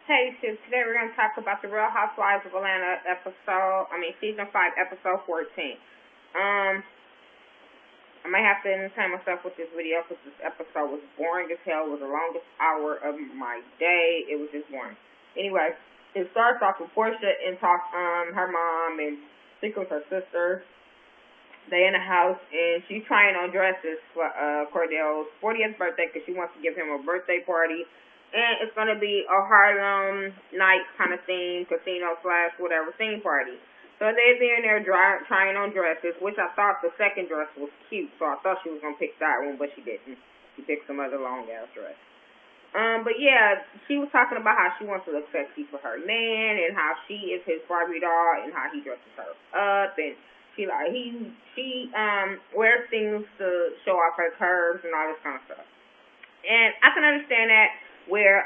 Hey, so today we're going to talk about the Real Housewives of Atlanta season 5, episode 14. I might have to entertain myself with this video because this episode was boring as hell. It was the longest hour of my day. It was just boring. Anyway, it starts off with Portia and talks her mom and I think it was her sister. They in the house and she's trying on dresses for Cordell's 40th birthday because she wants to give him a birthday party. And it's going to be a Harlem night kind of theme, casino / whatever, theme party. So they're in there trying on dresses, which I thought the second dress was cute. So I thought she was going to pick that one, but she didn't. She picked some other long-ass dress. But yeah, she was talking about how she wants to look sexy for her man and how she is his Barbie doll and how he dresses her up. And she wears things to show off her curves and all this kind of stuff. And I can understand that where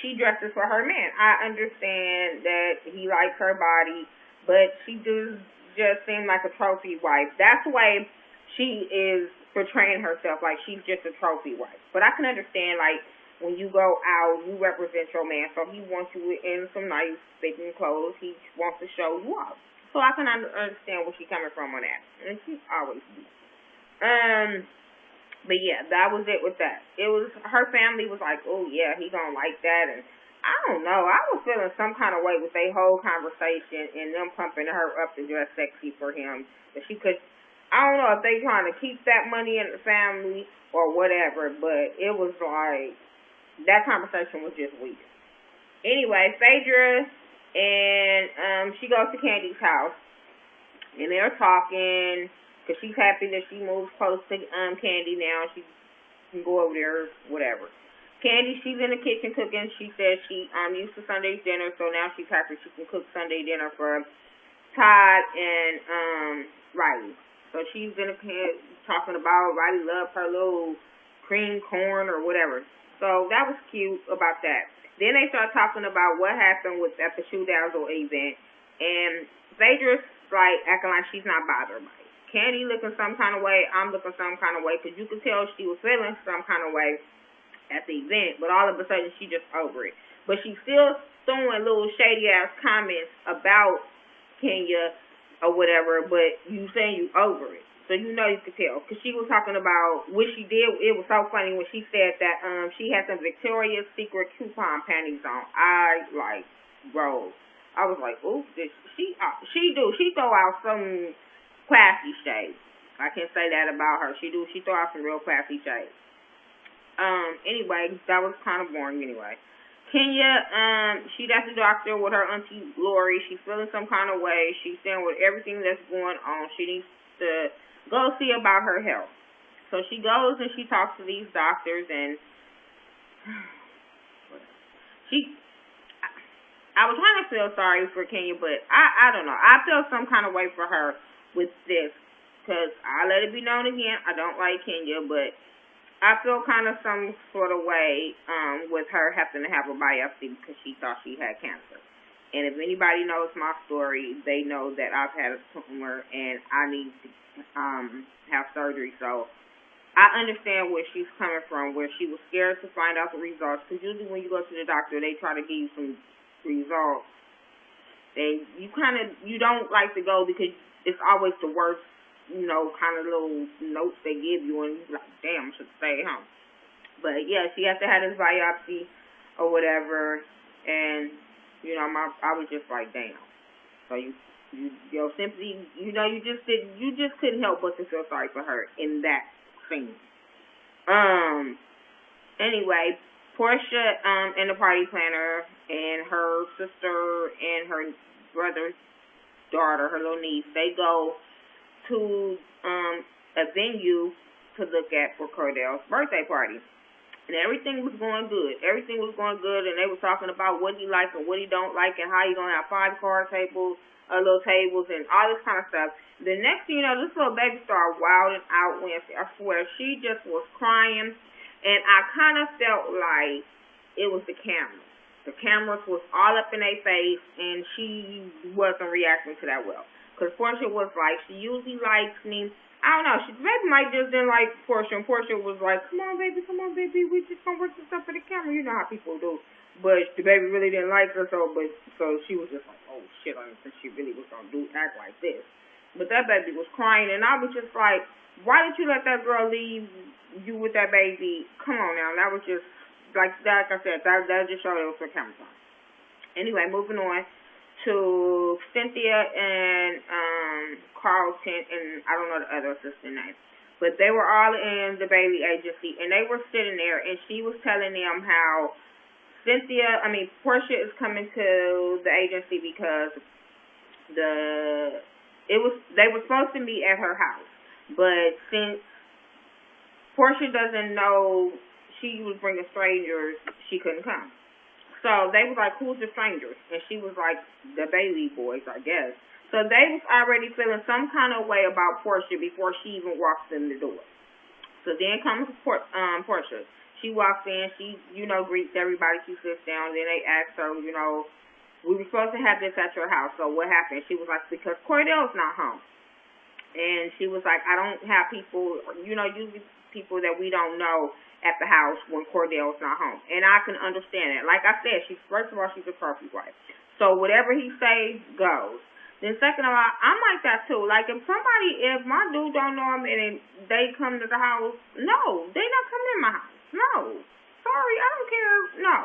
she dresses for her man. I understand that he likes her body, but she does just seem like a trophy wife. That's the way she is portraying herself, like she's just a trophy wife. But I can understand, like, when you go out, you represent your man, so he wants you in some nice fitting clothes. He wants to show you off. So I can understand where she's coming from on that. And she always do. But yeah, that was it with that. It was, her family was like, oh yeah, he gonna like that, and I don't know, I was feeling some kind of way with their whole conversation and them pumping her up to dress sexy for him. That she could, I don't know if they trying to keep that money in the family or whatever, but it was like, that conversation was just weird. Anyway, Phaedra and she goes to Candy's house, and they're talking, because she's happy that she moves close to Candy now. She can go over there, whatever. Candy, she's in the kitchen cooking. She says she used to Sunday's dinner, so now she's happy she can cook Sunday dinner for Todd and Riley. So she's in the kitchen talking about Riley loves her little cream corn or whatever. So that was cute about that. Then they start talking about what happened at the Shoe Dazzle event, and Phaedra's like acting like she's not bothered by it. Candy looking some kind of way, I'm looking some kind of way, because you could tell she was feeling some kind of way at the event, but all of a sudden she just over it. But she's still throwing little shady-ass comments about Kenya or whatever, but you saying you over it. So you know you could tell, because she was talking about what she did. It was so funny when she said that she had some Victoria's Secret coupon panties on. I was like, ooh, she throw out some classy shade. I can say that about her. She throw out some real classy shade. Anyway, that was kind of boring anyway. Kenya, she's at the doctor with her auntie Lori. She's feeling some kind of way. She's saying with everything that's going on, she needs to go see about her health. So she goes and she talks to these doctors, and I was trying to feel sorry for Kenya, but I don't know. I feel some kind of way for her with this, because I let it be known again, I don't like Kenya, but I feel kind of some sort of way with her having to have a biopsy because she thought she had cancer. And if anybody knows my story, they know that I've had a tumor and I need to have surgery. So I understand where she's coming from, where she was scared to find out the results, because usually when you go to the doctor, they try to give you some results, and you don't like to go because it's always the worst, kind of little notes they give you, and you're like, damn, I should stay home. But yeah, she has to have this biopsy or whatever, and I was just like, damn. So your sympathy, you just couldn't help but to feel sorry for her in that scene. Anyway, Portia and the party planner and her sister and her brother's daughter, her little niece, they go to a venue to look at for Cordell's birthday party. And everything was going good. Everything was going good, and they were talking about what he likes and what he don't like and how he's going to have 5 card tables, little tables, and all this kind of stuff. The next thing you know, this little baby started wilding out, Wednesday. I swear, she just was crying, and I kind of felt like it was the cameras. The cameras was all up in their face, and she wasn't reacting to that well. Because Portia was like, she usually likes me. I don't know. Maybe Mike just didn't like Portia, and Portia was like, come on, baby, we just gonna work this up for the camera. You know how people do. but the baby really didn't like her, so she was just like, oh shit, I didn't think she really was gonna act like this. But that baby was crying, and I was just like, why did you let that girl leave you with that baby? Come on now, that was just like I said, that just showed it was for camera time. Anyway, moving on to Cynthia and Carlton, and I don't know the other assistant name. But they were all in the baby agency, and they were sitting there, and she was telling them how Portia is coming to the agency because they were supposed to meet at her house, but since Portia doesn't know she was bringing strangers, she couldn't come. So they was like, who's the strangers? And she was like, the Bailey boys, I guess. So they was already feeling some kind of way about Portia before she even walks in the door. So then comes Portia. She walks in, she, greets everybody, she sits down, then they ask her, we were supposed to have this at your house, so what happened? She was like, because Cordell's not home. And she was like, I don't have people, usually people that we don't know at the house when Cordell's not home. And I can understand that. Like I said, first of all, she's a trophy wife. So whatever he say goes. Then second of all, I'm like that too. Like if my dude don't know him and they come to the house, no, they not coming in my house. No. Sorry, I don't care. No.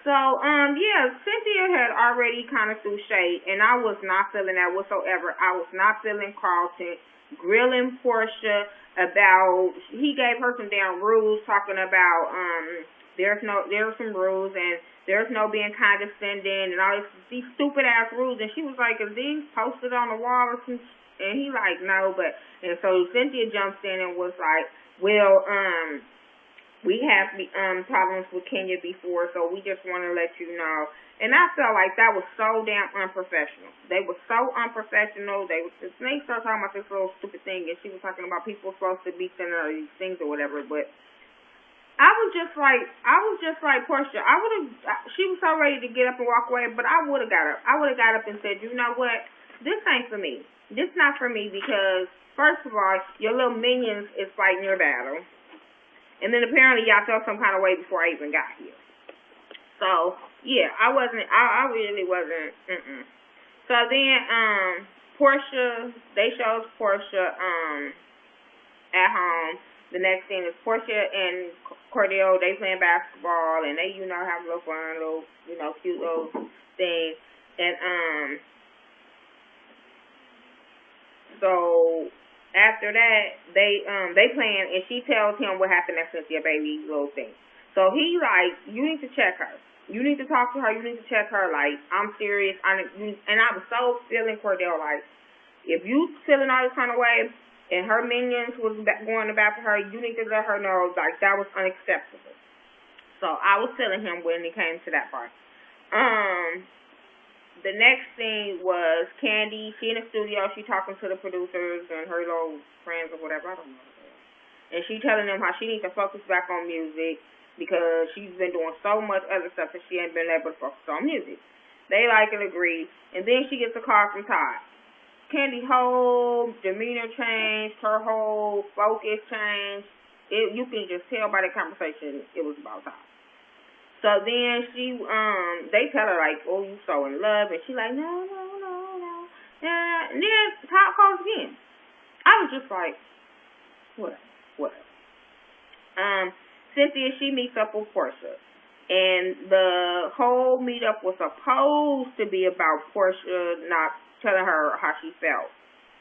So, Cynthia had already kind of threw shade, and I was not feeling that whatsoever. I was not feeling Carlton grilling Portia about, he gave her some damn rules talking about, there are some rules, and there's no being condescending, and all these stupid ass rules, and she was like, is these posted on the wall or something? And he like, no, and so Cynthia jumps in and was like, well, we have problems with Kenya before, so we just want to let you know. And I felt like that was so damn unprofessional. They were so unprofessional. They started talking about this little stupid thing, and she was talking about people supposed to be sending her these things or whatever. But I was just like Portia. She was so ready to get up and walk away, but I would have got up. I would have got up and said, you know what? This ain't for me. This not for me because, first of all, your little minions is fighting your battle. And then apparently y'all felt some kind of way before I even got here. So, yeah, I really wasn't, So then, they showed Portia, at home. The next thing is Portia and Cordell, they playing basketball, and they, have a little fun, cute little thing. And, so after that, they playing, and she tells him what happened at Cynthia Bailey's little thing. So he like, you need to check her. You need to talk to her. You need to check her. Like, I'm serious. And I was so feeling Cordell, like, if you feeling all this kind of way, and her minions was going about her, you need to let her know, like, that was unacceptable. So I was feeling him when it came to that part. The next thing was Candy. She in the studio. She talking to the producers and her little friends or whatever. I don't know. And she telling them how she needs to focus back on music because she's been doing so much other stuff that she ain't been able to focus on music. They like and agree. And then she gets a call from Todd. Candy's whole demeanor changed. Her whole focus changed. You can just tell by the conversation it was about Todd. So then they tell her, like, oh, you so in love. And she like, no. And then Todd calls again. I was just like, whatever. Cynthia, she meets up with Portia. And the whole meetup was supposed to be about Portia not telling her how she felt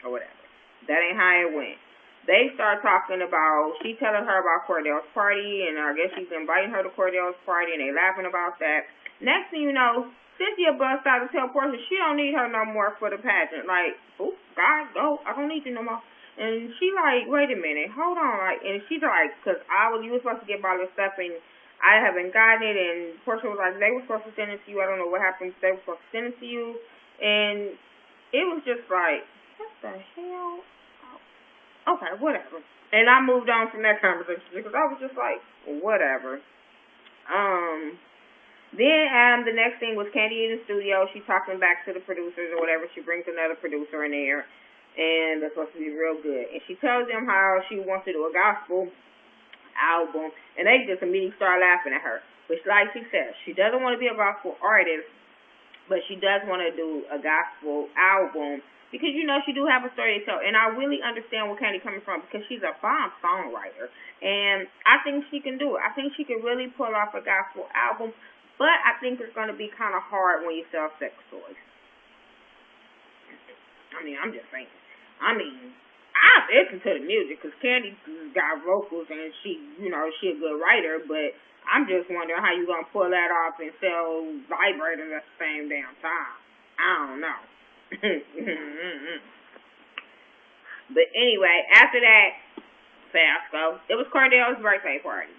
or whatever. That ain't how it went. They start talking about, she telling her about Cordell's party, and I guess she's inviting her to Cordell's party, and they laughing about that. Next thing you know, Cynthia busts out to tell Portia she don't need her no more for the pageant. Like, oh, God, go, I don't need you no more. And she like, wait a minute, hold on. Like, and she's like, because you were supposed to get all this stuff, and I haven't gotten it. And Portia was like, they were supposed to send it to you. I don't know what happened. They were supposed to send it to you. And it was just like, what the hell? Okay, whatever. And I moved on from that conversation because I was just like, whatever. Then the next thing was Candy in the studio. She's talking back to the producers or whatever. She brings another producer in there, and they're supposed to be real good. And she tells them how she wants to do a gospel album, and they just immediately start laughing at her. Which, like she said, she doesn't want to be a gospel artist, but she does want to do a gospel album because, you know, she do have a story to tell. And I really understand where Candy coming from because she's a bomb songwriter. And I think she can do it. I think she can really pull off a gospel album, but I think it's going to be kind of hard when you sell sex toys. I mean, I'm just saying. I mean, I listen to the music because Candy got vocals and she, you know, she a good writer, but I'm just wondering how you gonna pull that off and sell vibrators at the same damn time. I don't know. But anyway, after that fiasco, it was Cordell's birthday party.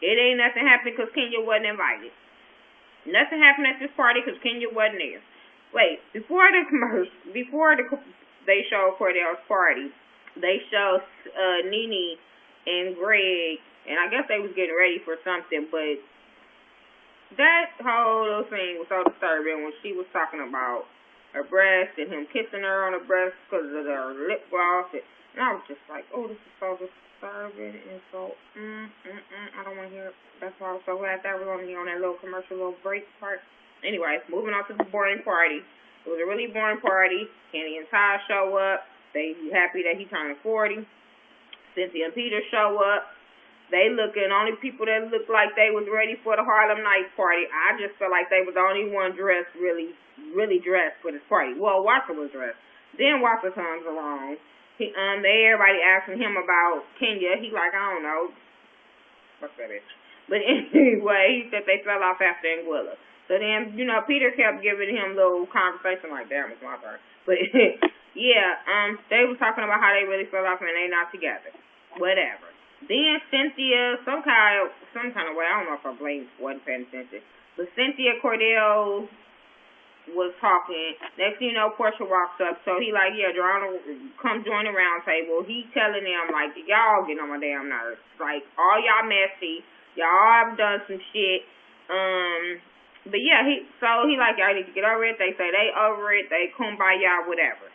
It ain't nothing happened because Kenya wasn't invited. Nothing happened at this party because Kenya wasn't there. Wait, before they showed Cordell's party, they showed Nene and Greg. And I guess they was getting ready for something, but that whole little thing was so disturbing when she was talking about her breast and him kissing her on her breast because of her lip gloss. And I was just like, oh, this is so disturbing and so, I don't want to hear it. That's why I was so glad that was only on that little commercial, little break part. Anyways, moving on to the boring party. It was a really boring party. Kenny and Ty show up. They happy that he turned 40. Cynthia and Peter show up. They only people that looked like they was ready for the Harlem Nights party. I just feel like they was the only one dressed, really dressed for this party. Well, Walter was dressed. Then Walter comes along. Everybody asking him about Kenya. He like, I don't know. What's that bitch? But anyway, he said they fell off after Anguilla. So then, you know, Peter kept giving him little conversation like, damn, it's my turn. But yeah, they was talking about how they really fell off and they not together. Whatever. Then Cynthia, some kind of way, I don't know if her blame wasn't paying attention, but Cynthia Cordell was talking. Next thing you know, Portia walks up, so he like, yeah, come join the round table. He telling them, like, y'all getting on my damn nerves. Like, all y'all messy. Y'all have done some shit. But yeah, he like, y'all need to get over it. They say they over it. They kumbaya, whatever.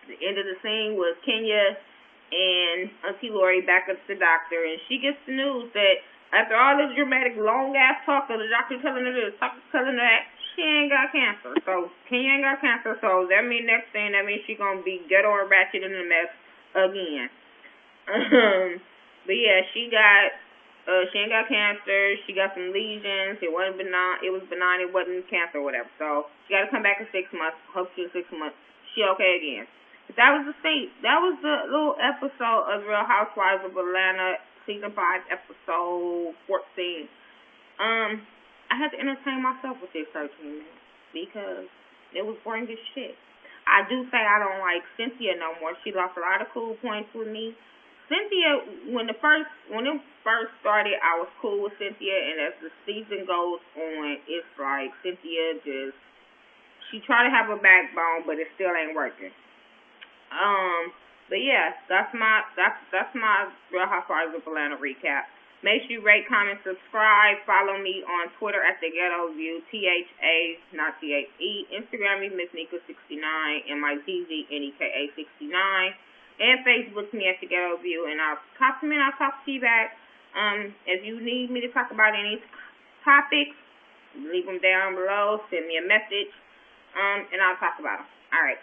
The end of the scene was Kenya and Auntie Lori back at the doctor, and she gets the news that after all this dramatic, long-ass talk of the doctor telling her this, doctor telling her that, she ain't got cancer. So, Kenya ain't got cancer, so that means she gonna be ghetto or ratchet in the mess again. But yeah, she ain't got cancer, she got some lesions, it wasn't benign, it was benign, it wasn't cancer or whatever. So, she gotta come back in 6 months, hopefully 6 months, she okay again. But that was the little episode of Real Housewives of Atlanta, season 5, episode 14. I had to entertain myself with this 13 minutes because it was boring as shit. I do say I don't like Cynthia no more. She lost a lot of cool points with me. Cynthia, when it first started, I was cool with Cynthia, and as the season goes on, it's like Cynthia she try to have a backbone, but it still ain't working. But yeah, that's my Real Housewives of Atlanta recap. Make sure you rate, comment, subscribe. Follow me on Twitter at thaghettoview, THA, not THE. Instagram me, Miss Nika69, MIZZNEKA69. And Facebook me at thaghettoview. And I'll talk to you back. If you need me to talk about any topics, leave them down below. Send me a message. And I'll talk about them. All right.